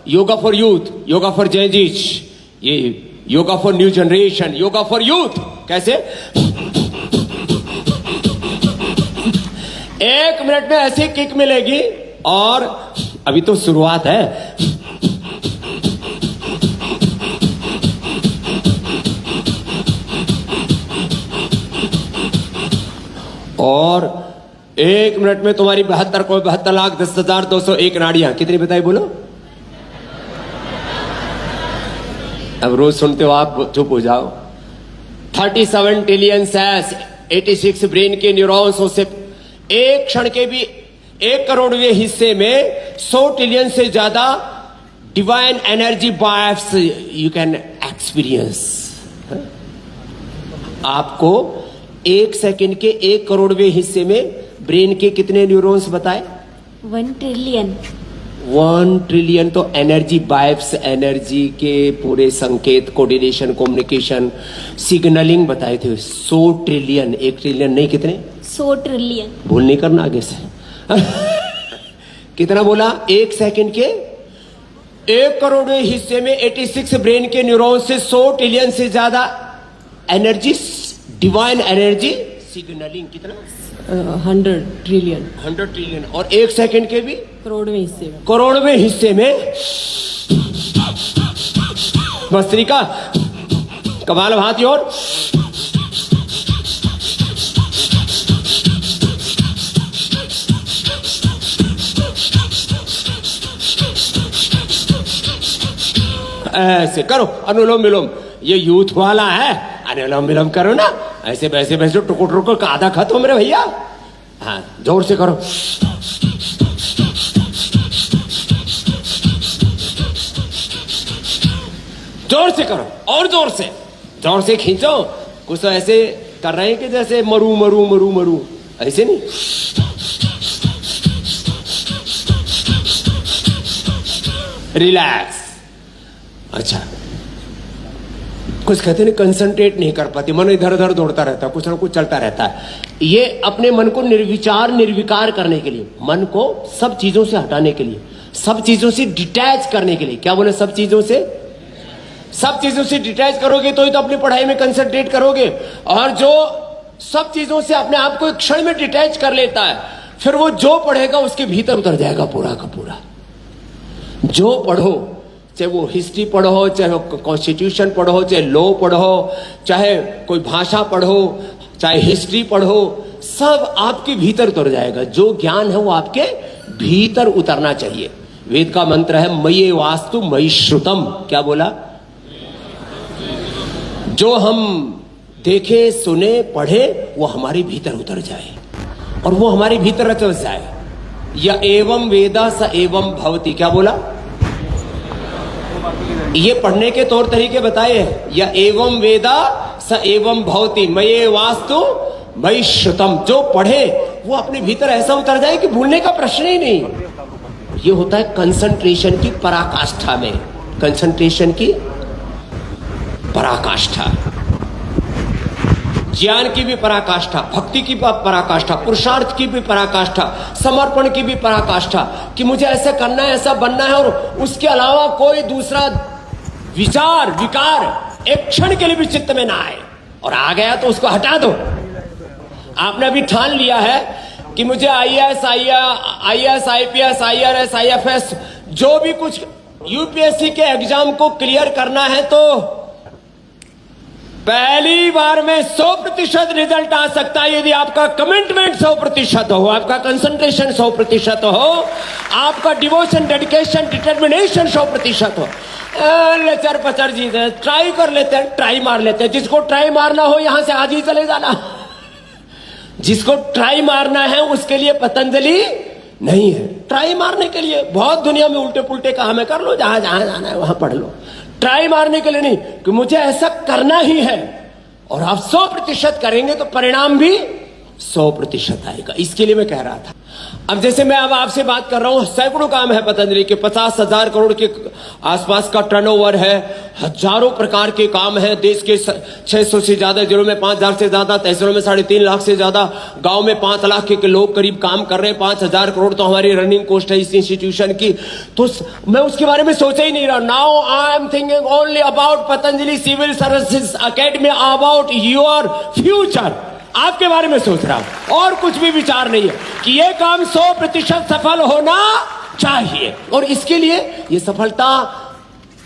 Yoga for youth, yoga for जयजीज, ये yoga for new generation, yoga for youth. कैसे? 1 minute में ऐसी किक मिलेगी, और अभी तो शुरुआत है। और 1 मिनट में तुम्हारी 72,72,10,201 नाड़ियां कितनी बताई बोलो? अब रोज सुनते हो आप, चुप हो जाओ। 37 ट्रिलियन सेल्स, 86 ब्रेन के न्यूरॉन्स से एक क्षण के भी 1 करोड़वें हिस्से में 100 ट्रिलियन से ज्यादा divine energy vibes you can experience. आपको 1 सेकंड के 1 करोड़वें हिस्से में ब्रेन के कितने न्यूरॉन्स बताए? 1 ट्रिलियन। 1 ट्रिलियन तो एनर्जी वाइब्स, एनर्जी के पूरे संकेत, कोऑर्डिनेशन, कम्युनिकेशन, सिग्नलिंग बताए थे। 100 ट्रिलियन, 1 ट्रिलियन नहीं, कितने? 100 ट्रिलियन। भूल नहीं करना आगे से। कितना बोला? 1 सेकंड के 1 करोड़वें हिस्से में 86 ब्रेन के न्यूरॉन्स से 100 ट्रिलियन से ज्यादा एनर्जी, डिवाइन एनर्जी सिग्नलिंग। कितना? 100 ट्रिलियन। 100 ट्रिलियन। और 1 सेकंड के भी करोड़वें हिस्से में, करोड़वें हिस्से में। भस्त्रिका कमाल, हाथ और ऐसे करो, अनुलोम विलोम। ये यूथ वाला है, अनुलोम विलोम करो ना, ऐसे वैसे वैसे टुको टुको का आधा खत्म मेरे भैया। हाँ, जोर से करो। जोर से करो, और जोर से खींचो। कुछ तो ऐसे कर रहे हैं कि जैसे मरू मरू मरू मरू, ऐसे नहीं। रिलैक्स। अच्छा, कुछ कहते नहीं, कंसंट्रेट नहीं कर पाती, मन इधर उधर दौड़ता रहता है, कुछ ना कुछ चलता रहता है। ये अपने मन को निर्विचार निर्विकार करने के लिए, मन को सब चीजों से हटाने के लिए, सब चीजों से डिटैच करने के लिए। क्या बोले? सब चीजों से डिटैच करोगे तो ही तो अपनी पढ़ाई में कंसंट्रेट करोगे। और जो सब चीजों से अपने आप को एक क्षण में डिटैच कर लेता है, फिर वो जो पढ़ेगा उसके भीतर उतर जाएगा पूरा का पूरा। जो पढ़ो, चाहे वो हिस्ट्री पढ़ो, चाहे कॉन्स्टिट्यूशन पढ़ो, चाहे लॉ पढ़ो, चाहे कोई भाषा पढ़ो, चाहे हिस्ट्री पढ़ो, सब आपके भीतर उतर जाएगा। जो ज्ञान है वो आपके भीतर उतरना चाहिए। वेद का मंत्र है मयि वास्तु मयि श्रुतम। क्या बोला? जो हम देखे, सुने, पढ़े, वो हमारे भीतर उतर जाए और वो हमारे भीतर रच जाए। या एवं वेदा स एवं भवति। क्या बोला? ये पढ़ने के तौर तरीके बताए हैं। या एवं वेदा स एवं भवति मयि वास्तु मयि श्रुतम। जो पढ़े वो अपने भीतर ऐसा उतर जाए कि भूलने का प्रश्न ही नहीं। ये होता है कंसंट्रेशन की पराकाष्ठा में, कंसंट्रेशन की पराकाष्ठा, ज्ञान की भी पराकाष्ठा, भक्ति की पराकाष्ठा, पुरुषार्थ की भी पराकाष्ठा, समर्पण की भी पराकाष्ठा कि मुझे ऐसा करना है, ऐसा बनना है, और उसके अलावा कोई दूसरा विचार विकार एक क्षण के लिए भी चित्त में ना आए। और आ गया तो उसको हटा दो। आपने अभी ठान लिया है कि मुझे IAS, IPS, IRS, IFS, जो भी कुछ UPSC के एग्जाम को क्लियर करना है, तो पहली बार में 100% रिजल्ट आ सकता है यदि आपका कमिटमेंट 100% हो, आपका कंसंट्रेशन 100% हो, आपका डिवोशन, डेडिकेशन, डिटर्मिनेशन 100% हो। लेचर पचर जी ट्राई कर लेते हैं, ट्राई मार लेते हैं। जिसको ट्राई मारना हो यहां से आज ही चले जाना। जिसको ट्राई मारना है उसके लिए पतंजलि नहीं है। ट्राई मारने के लिए बहुत दुनिया में उल्टे पुल्टे काम है, कर लो, जहां जहां जाना है वहां पढ़ लो। ट्राई मारने के लिए नहीं कि मुझे ऐसा करना ही है, और आप 100% करेंगे तो परिणाम भी 100% आएगा। इसके लिए मैं कह रहा था। अब जैसे मैं अब आपसे बात कर रहा हूं, सैकड़ों काम है पतंजलि के, 50,000 करोड़ के आसपास का टर्नओवर है, हजारों प्रकार के काम है। देश के 600 से ज्यादा जिलों में 5,000 से ज्यादा, तहसीलों में 3.5 लाख से ज्यादा, गांव में 5 लाख के लोग करीब काम कर रहे हैं। 5,000 करोड़ तो हमारी रनिंग कॉस्ट है इस इंस्टीट्यूशन की। तो मैं उसके बारे में सोचा ही नहीं रहा। Now I am thinking only about Patanjali civil services academy, about your future. आपके बारे में सोच रहा हूं, और कुछ भी विचार नहीं है कि यह काम 100% सफल होना चाहिए। और इसके लिए यह सफलता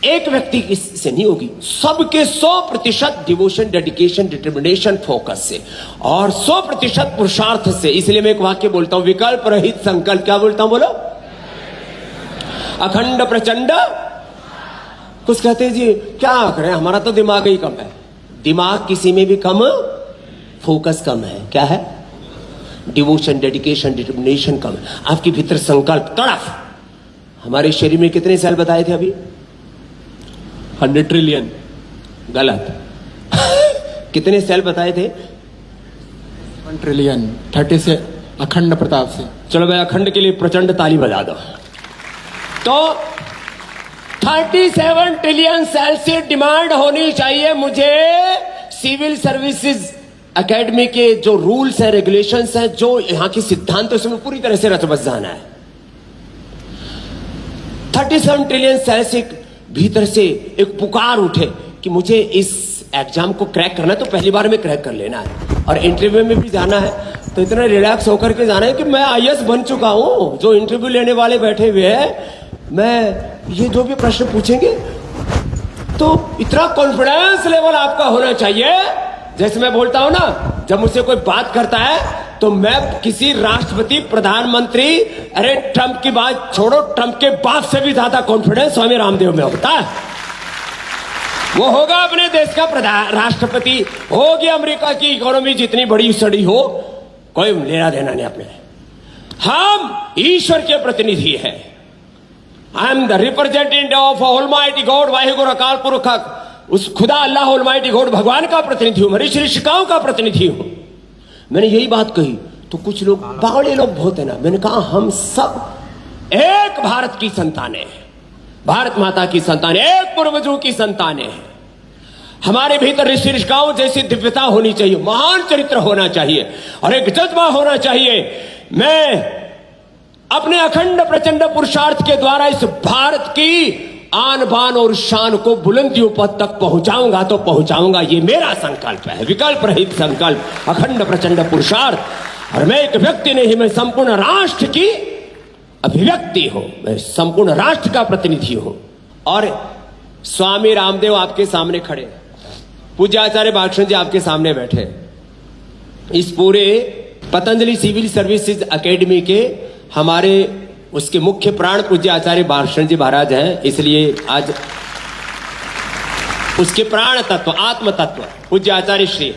एक व्यक्ति से नहीं होगी, सबके 100% डिवोशन, डेडिकेशन, डिटर्मिनेशन, फोकस से और 100% पुरुषार्थ से। इसलिए मैं एक वाक्य बोलता हूं, विकल्प रहित संकल्प। क्या बोलता हूं, बोलो? अखंड प्रचंड। कुछ कहते हैं जी क्या करें, हमारा तो दिमाग ही कम है। दिमाग किसी में भी कम, फोकस कम है। क्या है? डिवोशन, डेडिकेशन, डिटर्मिनेशन कम है। आपके भीतर संकल्प, तड़फ। हमारे शरीर में कितने सेल बताए थे अभी? 100 ट्रिलियन। गलत। कितने सेल बताए थे? 1 ट्रिलियन। 30 से अखंड प्रताप से। चलो भाई, अखंड के लिए प्रचंड ताली बजा दो। तो 37 ट्रिलियन सेल से डिमांड होनी चाहिए मुझे सिविल सर्विसेज एकेडमी के जो रूल्स है, रेगुलेशंस है, जो यहां के सिद्धांत है, उसमें पूरी तरह से रच बस जाना है। 37 ट्रिलियन सेल से भीतर से एक पुकार उठे कि मुझे इस एग्जाम को क्रैक करना है, तो पहली बार में क्रैक कर लेना है। और इंटरव्यू में भी जाना है तो इतना रिलैक्स होकर के जाना है कि मैं आईएएस बन चुका हूं। जो इंटरव्यू लेने वाले बैठे हुए हैं, मैं ये जो भी प्रश्न पूछेंगे तो इतना कॉन्फिडेंस लेवल आपका होना चाहिए। जैसे मैं बोलता हूं ना, जब मुझसे कोई बात करता है तो मैं किसी राष्ट्रपति, प्रधानमंत्री, अरे ट्रंप की बात छोड़ो, ट्रंप के बाप से भी ज्यादा कॉन्फिडेंस स्वामी रामदेव में होता है। वो होगा अपने देश का राष्ट्रपति, होगी अमेरिका की इकोनॉमी जितनी बड़ी सड़ी हो, कोई लेना देना नहीं अपने। हम ईश्वर के प्रतिनिधि हैं। I am the representative of almighty God, Waheguru अकाल पुरख, उस खुदा अल्लाह ऑलमाइटी गॉड, भगवान का प्रतिनिधि हूं, ऋषि ऋषिकाओं का प्रतिनिधि हूं। मैंने यही बात कही तो कुछ लोग, बावड़े लोग बहुत है ना, मैंने कहा हम सब एक भारत की संतानें हैं, भारत माता की संतानें, एक पूर्वजों की संतानें हैं। हमारे भीतर ऋषि ऋषिकाओं जैसी दिव्यता होनी चाहिए, महान चरित्र होना चाहिए और एक जज्बा होना चाहिए। मैं अपने अखंड प्रचंड पुरुषार्थ के द्वारा इस भारत की आन बान और शान को बुलंदियों पद तक पहुंचाऊंगा तो पहुंचाऊंगा, ये मेरा संकल्प है। विकल्प रहित संकल्प, अखंड प्रचंड पुरुषार्थ। और मैं एक व्यक्ति नहीं, मैं संपूर्ण राष्ट्र की अभिव्यक्ति हूं, मैं संपूर्ण राष्ट्र का प्रतिनिधि हूं। और स्वामी रामदेव आपके सामने खड़े, पूज्य आचार्य बालकृष्ण जी आपके सामने बैठे, इस पूरे पतंजलि सिविल सर्विसेज एकेडमी के हमारे उसके मुख्य प्राण पूज्य आचार्य बालकृष्ण जी महाराज हैं। इसलिए आज उसके प्राण तत्व, आत्म तत्व पूज्य आचार्य श्री